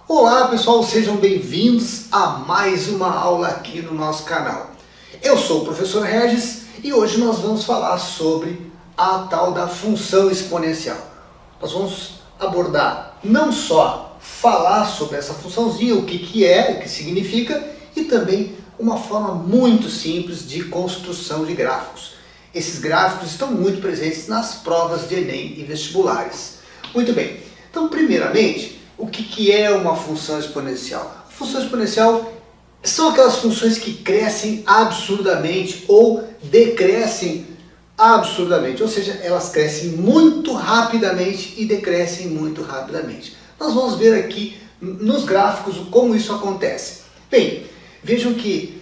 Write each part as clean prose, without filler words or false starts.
Olá pessoal, sejam bem-vindos a mais uma aula aqui no nosso canal. Eu sou o professor Regis e hoje nós vamos falar sobre a tal da função exponencial. Nós vamos abordar não só falar sobre essa funçãozinha, o que é, o que significa e também uma forma muito simples de construção de gráficos. Esses gráficos estão muito presentes nas provas de Enem e vestibulares. Muito bem, então primeiramente, o que é uma função exponencial? A função exponencial são aquelas funções que crescem absurdamente ou decrescem absurdamente, ou seja, elas crescem muito rapidamente e decrescem muito rapidamente. Nós vamos ver aqui nos gráficos como isso acontece. Bem, vejam que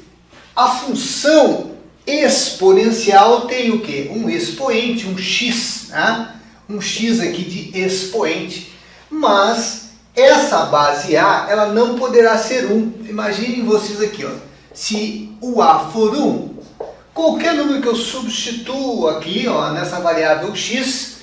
a função exponencial tem o quê? Um expoente, um x, né? Um x aqui de expoente, mas essa base A, ela não poderá ser 1. Imaginem vocês aqui, ó. Se o A for 1, qualquer número que eu substituo aqui, ó, nessa variável x,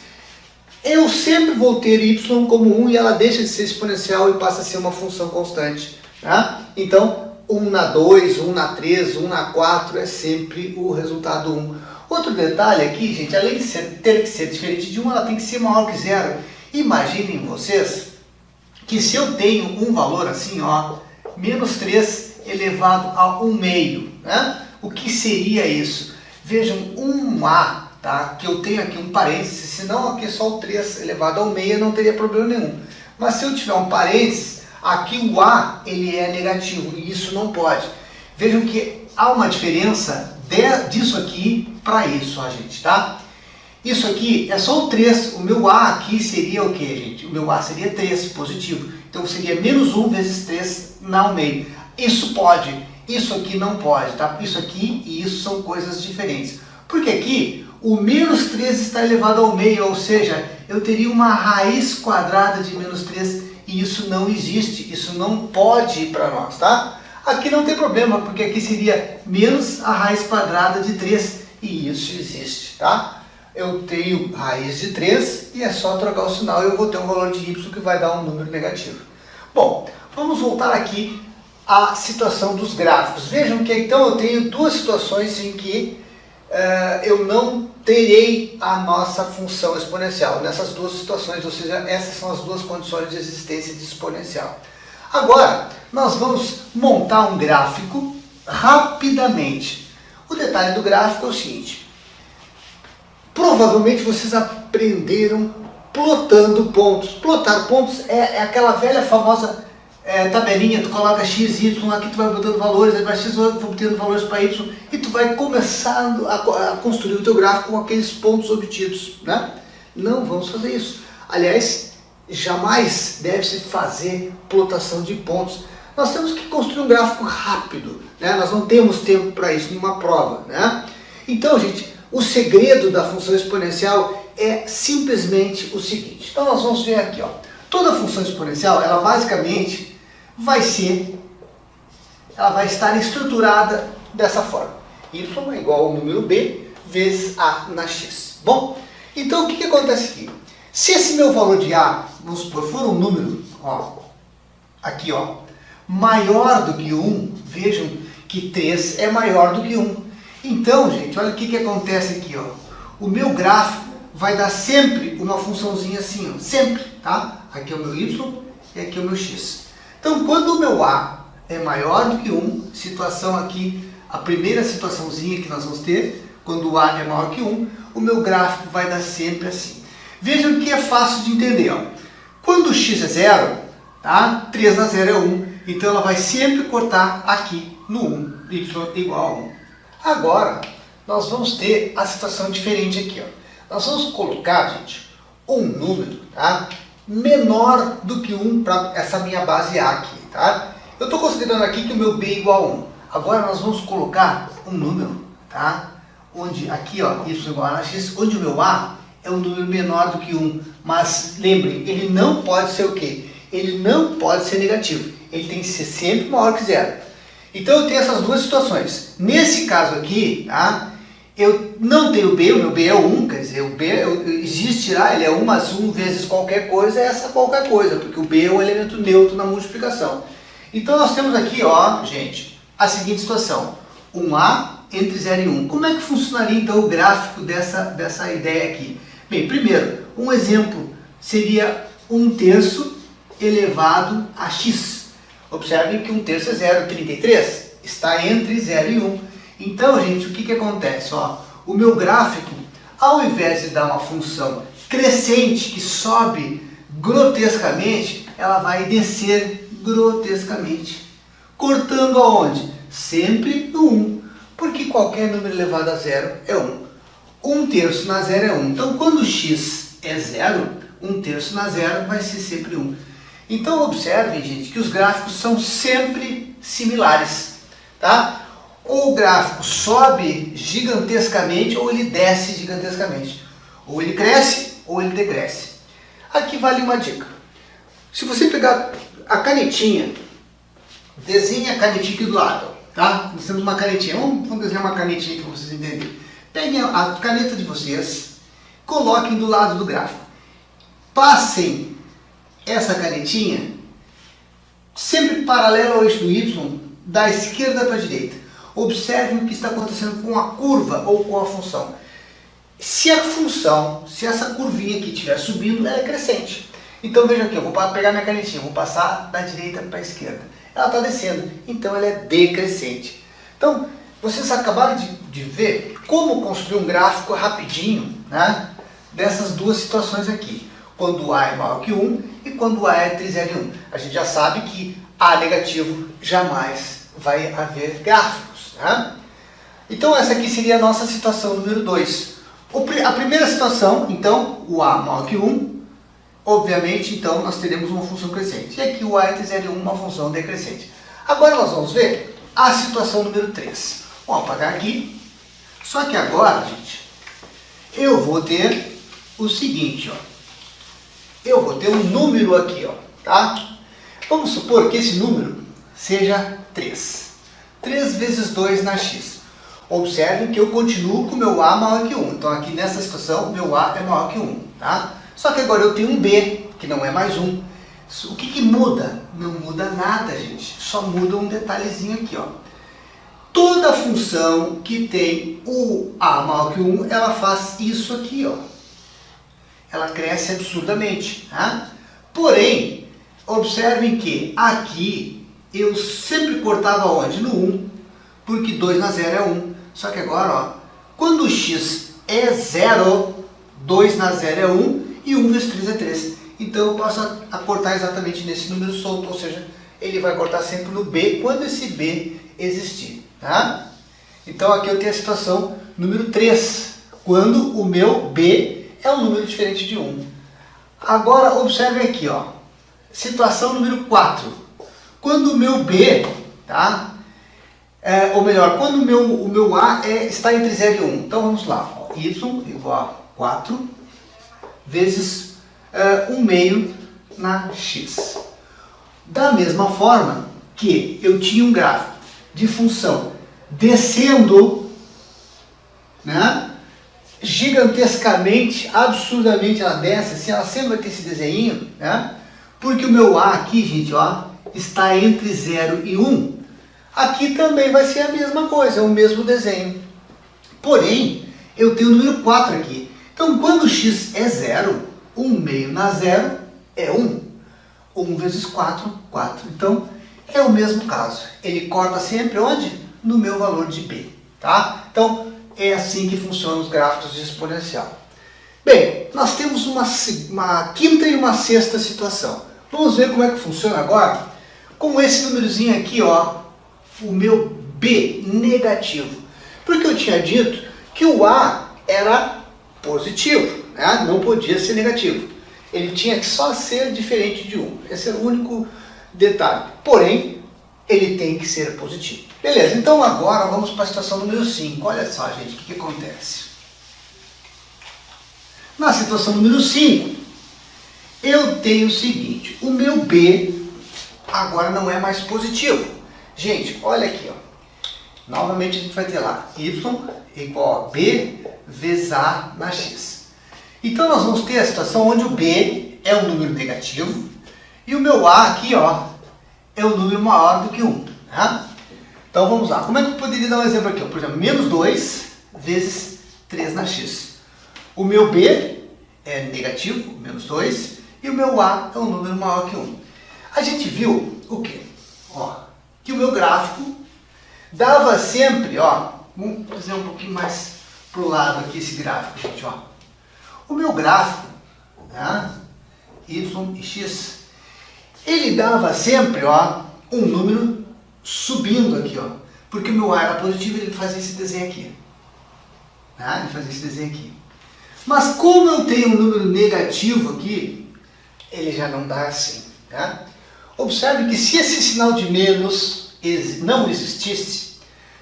eu sempre vou ter y como 1 e ela deixa de ser exponencial e passa a ser uma função constante. Tá? Então, 1 na 2, 1 na 3, 1 na 4 é sempre o resultado 1. Outro detalhe aqui, gente, além de ter que ser diferente de 1, ela tem que ser maior que 0. Imaginem vocês que se eu tenho um valor assim, ó, menos 3 elevado a 1 meio, né? O que seria isso? Vejam, 1A, tá? Que eu tenho aqui um parênteses, senão aqui é só o 3 elevado ao meio não teria problema nenhum. Mas se eu tiver um parênteses, aqui o A, ele é negativo, e isso não pode. Vejam que há uma diferença disso aqui para isso, ó, gente, tá? Isso aqui é só o 3, o meu A aqui seria o que, gente? O meu A seria 3, positivo. Então seria menos 1 vezes 3 ao meio. Isso pode, isso aqui não pode, tá? Isso aqui e isso são coisas diferentes. Porque aqui o menos 3 está elevado ao meio, ou seja, eu teria uma raiz quadrada de menos 3 e isso não existe, isso não pode ir para nós, tá? Aqui não tem problema, porque aqui seria menos a raiz quadrada de 3 e isso existe, tá? Eu tenho raiz de 3 e é só trocar o sinal e eu vou ter um valor de y que vai dar um número negativo. Bom, vamos voltar aqui à situação dos gráficos. Vejam que então eu tenho duas situações em que eu não terei a nossa função exponencial. Nessas duas situações, ou seja, essas são as duas condições de existência de exponencial. Agora, nós vamos montar um gráfico rapidamente. O detalhe do gráfico é o seguinte. Provavelmente vocês aprenderam plotando pontos. Plotar pontos é aquela velha famosa tabelinha, tu coloca x, y, aqui tu vai botando valores, aí vai x, vai botando valores para y, e tu vai começando a construir o teu gráfico com aqueles pontos obtidos, né? Não vamos fazer isso. Aliás, jamais deve-se fazer plotação de pontos. Nós temos que construir um gráfico rápido, né? Nós não temos tempo para isso numa prova, né? Então, gente, o segredo da função exponencial é simplesmente o seguinte. Então nós vamos ver aqui, ó. Toda função exponencial, ela basicamente vai estar estruturada dessa forma. Y é igual ao número b vezes a na x. Bom, então o que acontece aqui? Se esse meu valor de a, vamos supor, for um número, ó, aqui, ó, maior do que 1, vejam que 3 é maior do que 1. Então, gente, olha o que acontece aqui, ó. O meu gráfico vai dar sempre uma funçãozinha assim, ó, sempre, tá? Aqui é o meu y e aqui é o meu x. Então, quando o meu a é maior do que 1, situação aqui, a primeira situaçãozinha que nós vamos ter, quando o a é maior que 1, o meu gráfico vai dar sempre assim. Vejam que é fácil de entender, ó. Quando o x é 0, tá? 3 na 0 é 1, então ela vai sempre cortar aqui no 1, y igual a 1. Agora, nós vamos ter a situação diferente aqui, ó. Nós vamos colocar, gente, um número, tá? Menor do que 1 para essa minha base A aqui, tá? Eu estou considerando aqui que o meu B é igual a 1. Agora nós vamos colocar um número, tá? Onde aqui, ó, y igual a x, onde o meu A é um número menor do que 1. Mas lembrem, ele não pode ser o quê? Ele não pode ser negativo. Ele tem que ser sempre maior que 0. Então eu tenho essas duas situações. Nesse caso aqui, tá? eu não tenho B, o meu B é 1, quer dizer, o B existe lá, ele é 1 mais 1 vezes qualquer coisa, é essa qualquer coisa, porque o B é um elemento neutro na multiplicação. Então nós temos aqui, ó, gente, a seguinte situação, 1A entre 0 e 1. Como é que funcionaria então o gráfico dessa ideia aqui? Bem, primeiro, um exemplo seria 1/3 elevado a x. Observem que 1/3 é 0,33, está entre 0 e 1. Então, gente, o que acontece? Ó, o meu gráfico, ao invés de dar uma função crescente que sobe grotescamente, ela vai descer grotescamente. Cortando aonde? Sempre no 1. Porque qualquer número elevado a 0 é 1. 1/3 na 0 é 1. Então, quando x é 0, 1/3 na 0 vai ser sempre 1. Então, observem, gente, que os gráficos são sempre similares, tá? Ou o gráfico sobe gigantescamente ou ele desce gigantescamente. Ou ele cresce ou ele decresce. Aqui vale uma dica. Se você pegar a canetinha, desenhe a canetinha aqui do lado, tá? Nós temos uma canetinha. Vamos desenhar uma canetinha para vocês entenderem. Peguem a caneta de vocês, coloquem do lado do gráfico. Passem essa canetinha sempre paralela ao eixo do Y, da esquerda para a direita. Observem o que está acontecendo com a curva ou com a função. Se a função, se essa curvinha aqui estiver subindo, ela é crescente. Então veja aqui, eu vou pegar minha canetinha, vou passar da direita para a esquerda. Ela está descendo, então ela é decrescente. Então, vocês acabaram de ver como construir um gráfico rapidinho, né, dessas duas situações aqui. Quando A é maior que 1 e quando A é entre 0 e 1. A gente já sabe que A negativo jamais vai haver gráficos. Né? Então essa aqui seria a nossa situação número 2. A primeira situação, então, o A maior que 1, obviamente, então, nós teremos uma função crescente. E aqui o A entre 0 e 1, uma função decrescente. Agora nós vamos ver a situação número 3. Vamos apagar aqui. Só que agora, gente, eu vou ter o seguinte, ó. Eu vou ter um número aqui, ó, tá? Vamos supor que esse número seja 3. 3 vezes 2 na x. Observem que eu continuo com o meu A maior que 1. Então aqui nessa situação, meu A é maior que 1. Tá? Só que agora eu tenho um B, que não é mais 1. O que muda? Não muda nada, gente. Só muda um detalhezinho aqui. Ó. Toda função que tem o A maior que 1, ela faz isso aqui. Ó. Ela cresce absurdamente. Tá? Porém, observem que aqui eu sempre cortava onde? No 1, porque 2 na 0 é 1. Só que agora, ó, quando o x é 0, 2 na 0 é 1 e 1 vezes 3 é 3. Então eu posso a cortar exatamente nesse número solto, ou seja, ele vai cortar sempre no B quando esse B existir. Tá? Então aqui eu tenho a situação número 3, quando o meu B é um número diferente de 1. Agora observem aqui, ó, situação número 4. Quando o meu B, tá? Ou melhor, quando o meu A está entre 0 e 1. Então vamos lá. Ó, y igual a 4 vezes 1 meio na x. Da mesma forma que eu tinha um gráfico de função descendo, né, gigantescamente, absurdamente ela desce, assim, ela sempre vai ter esse desenho, né? Porque o meu A aqui, gente, ó, está entre 0 e 1. Aqui também vai ser a mesma coisa, é o mesmo desenho. Porém, eu tenho o número 4 aqui. Então, quando x é 0, 1 meio na 0 é 1. 1 vezes 4, 4. Então, é o mesmo caso. Ele corta sempre onde? No meu valor de B. Tá? Então, é assim que funcionam os gráficos de exponencial. Bem, nós temos uma quinta e uma sexta situação. Vamos ver como é que funciona agora com esse númerozinho aqui, ó, o meu B negativo. Porque eu tinha dito que o A era positivo, né? Não podia ser negativo. Ele tinha que só ser diferente de 1. Esse é o único detalhe. Porém, ele tem que ser positivo. Beleza, então agora vamos para a situação número 5. Olha só, gente, o que acontece. Na situação número 5, eu tenho o seguinte, o meu B agora não é mais positivo. Gente, olha aqui, ó. Novamente a gente vai ter lá y igual a b vezes a na x. Então nós vamos ter a situação onde o b é um número negativo e o meu a aqui, ó, é um número maior do que 1. Tá? Então vamos lá. Como é que eu poderia dar um exemplo aqui? Por exemplo, menos 2 vezes 3 na x. O meu b é negativo, menos 2, e o meu a é um número maior que 1. A gente viu o quê? Ó, que o meu gráfico dava sempre, ó, vamos fazer um pouquinho mais pro lado aqui esse gráfico, gente, ó. O meu gráfico, tá? Y e x, ele dava sempre, ó, um número subindo aqui, ó. Porque o meu a era positivo, ele fazia esse desenho aqui. Tá? Ele fazia esse desenho aqui. Mas como eu tenho um número negativo aqui, ele já não dá assim, tá? Observe que se esse sinal de menos não existisse,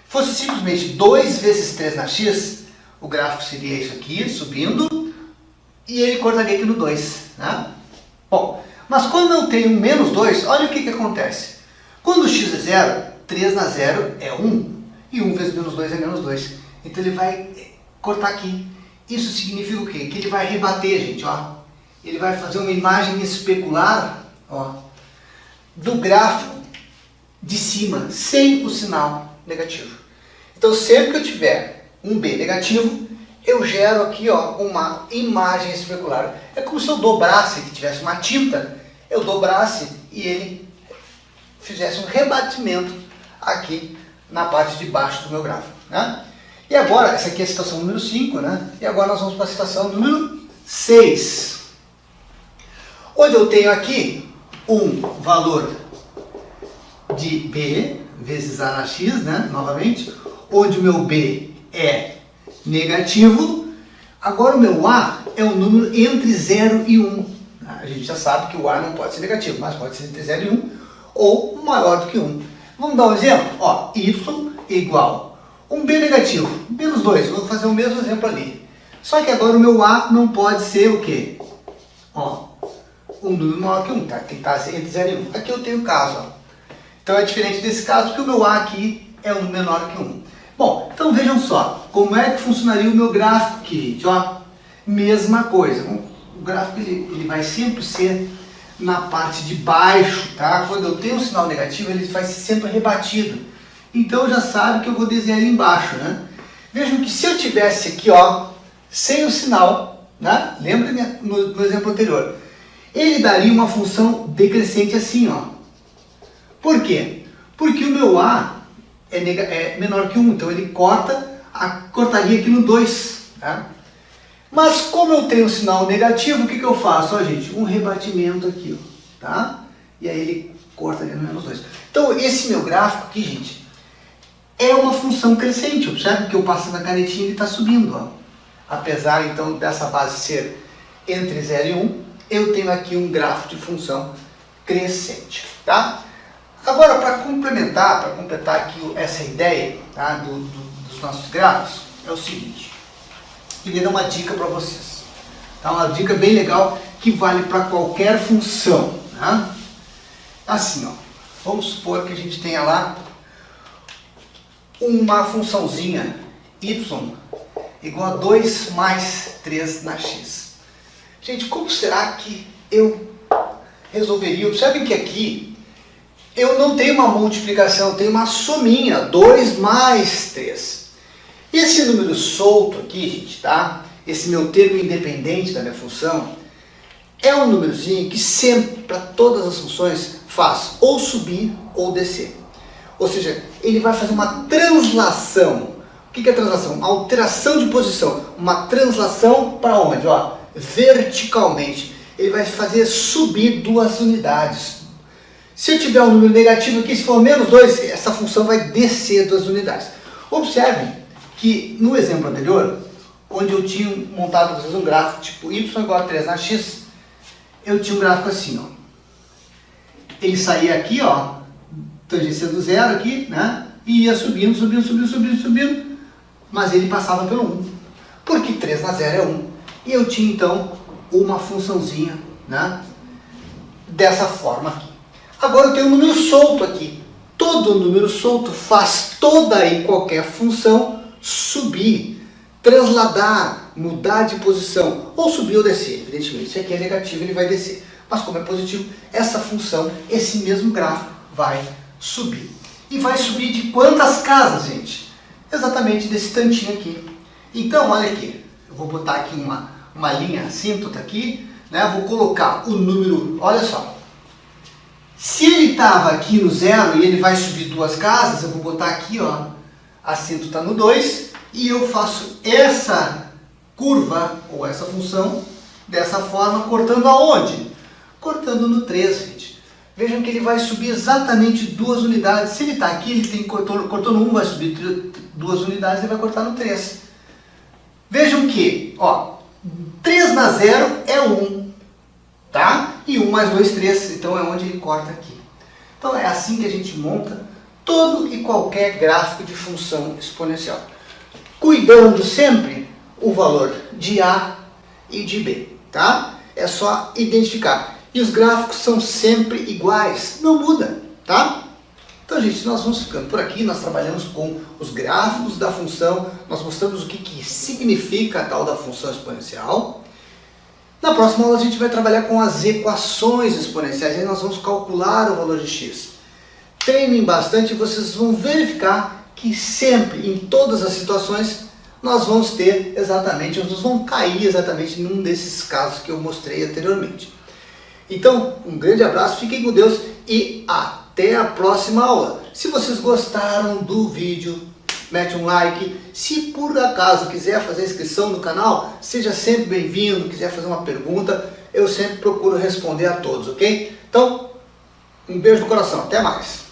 fosse simplesmente 2 vezes 3 na x, o gráfico seria isso aqui, subindo, e ele cortaria aqui no 2. Né? Bom, mas quando eu tenho menos 2, olha o que acontece. Quando x é 0, 3 na 0 é 1, e 1 vezes menos 2 é menos 2. Então ele vai cortar aqui. Isso significa o quê? Que ele vai rebater, gente, ó. Ele vai fazer uma imagem especular, ó, do gráfico de cima, sem o sinal negativo. Então, sempre que eu tiver um B negativo, eu gero aqui, ó, uma imagem especular. É como se eu dobrasse, que tivesse uma tinta, eu dobrasse e ele fizesse um rebatimento aqui na parte de baixo do meu gráfico. Né? E agora, essa aqui é a situação número 5, né? E agora nós vamos para a situação número 6. Onde eu tenho aqui um valor de B vezes A na X, né? Novamente, onde o meu B é negativo. Agora o meu A é um número entre 0 e 1. A gente já sabe que o A não pode ser negativo, mas pode ser entre 0 e 1, ou maior do que 1. Vamos dar um exemplo? Ó, y igual um B negativo, menos 2. Vou fazer o mesmo exemplo ali. Só que agora o meu A não pode ser o quê? Ó, um número maior que 1, tá? Tem que estar entre 0 e 1. Aqui eu tenho o caso, ó. Então é diferente desse caso, porque o meu A aqui é um menor que 1. Bom, então vejam só, como é que funcionaria o meu gráfico aqui, gente, ó. Mesma coisa, o gráfico ele vai sempre ser na parte de baixo, tá? Quando eu tenho um sinal negativo, ele vai ser sempre rebatido. Então já sabe que eu vou desenhar ele embaixo, né? Vejam que se eu tivesse aqui, ó, sem o sinal, né? Lembra no exemplo anterior? Ele daria uma função decrescente assim, ó. Por quê? Porque o meu A é menor que 1, então ele cortaria aqui no 2. Tá? Mas como eu tenho um sinal negativo, o que eu faço? Ó, gente, um rebatimento aqui, ó, tá? E aí ele cortaria no menos 2. Então esse meu gráfico aqui, gente, é uma função crescente. Observe que eu passo na canetinha e ele está subindo. Ó. Apesar então dessa base ser entre 0 e 1, eu tenho aqui um gráfico de função crescente. Tá? Agora, para completar aqui essa ideia, tá, dos nossos gráficos, é o seguinte. Queria dar uma dica para vocês. Tá? Uma dica bem legal que vale para qualquer função. Tá? Assim, ó, vamos supor que a gente tenha lá uma funçãozinha y igual a 2 mais 3 na x. Gente, como será que eu resolveria? Observem que aqui eu não tenho uma multiplicação, eu tenho uma sominha, 2 mais 3. E esse número solto aqui, gente, tá? Esse meu termo independente da minha função, é um númerozinho que sempre, para todas as funções, faz ou subir ou descer. Ou seja, ele vai fazer uma translação. O que é translação? Uma alteração de posição. Uma translação para onde? Ó, verticalmente. Ele vai fazer subir 2 unidades. Se eu tiver um número negativo aqui, se for menos 2, essa função vai descer 2 unidades. Observem que no exemplo anterior, onde eu tinha montado vocês um gráfico tipo y igual a 3 na x, eu tinha um gráfico assim, ó. Ele saía aqui, ó, tangenciando 0 aqui, né? E ia subindo, subindo, mas ele passava pelo 1. Porque 3 na 0 é 1. E eu tinha então uma funçãozinha, né? Dessa forma aqui. Agora eu tenho um número solto aqui. todo número solto faz toda e qualquer função subir, transladar, mudar de posição, ou subir ou descer. Evidentemente, se aqui é negativo, ele vai descer. Mas como é positivo, essa função, esse mesmo gráfico, vai subir. E vai subir de quantas casas, gente? Exatamente desse tantinho aqui. Então, olha aqui. Eu vou botar aqui uma linha assíntota aqui, né? Vou colocar o número, olha só. Se ele estava aqui no 0 e ele vai subir 2 casas, eu vou botar aqui, ó, assíntota no 2, e eu faço essa curva, ou essa função, dessa forma, cortando aonde? Cortando no 3, gente. Vejam que ele vai subir exatamente 2 unidades. Se ele está aqui, ele tem cortou no 1, vai subir 2 unidades, ele vai cortar no 3. Vejam que, ó, 3 na 0 é 1, tá? E 1 mais 2, 3, então é onde ele corta aqui. Então é assim que a gente monta todo e qualquer gráfico de função exponencial. Cuidando sempre o valor de A e de B, tá? É só identificar. E os gráficos são sempre iguais, não muda, tá? Então, gente, nós vamos ficando por aqui, nós trabalhamos com os gráficos da função, nós mostramos o que significa a tal da função exponencial. Na próxima aula a gente vai trabalhar com as equações exponenciais, aí nós vamos calcular o valor de x. Treinem bastante e vocês vão verificar que sempre, em todas as situações, nós vamos ter exatamente, nós vamos cair exatamente num desses casos que eu mostrei anteriormente. Então, um grande abraço, fiquem com Deus e até a próxima aula. Se vocês gostaram do vídeo, mete um like. Se por acaso quiser fazer inscrição no canal, seja sempre bem-vindo. Quiser fazer uma pergunta, eu sempre procuro responder a todos, ok? Então, um beijo no coração, até mais.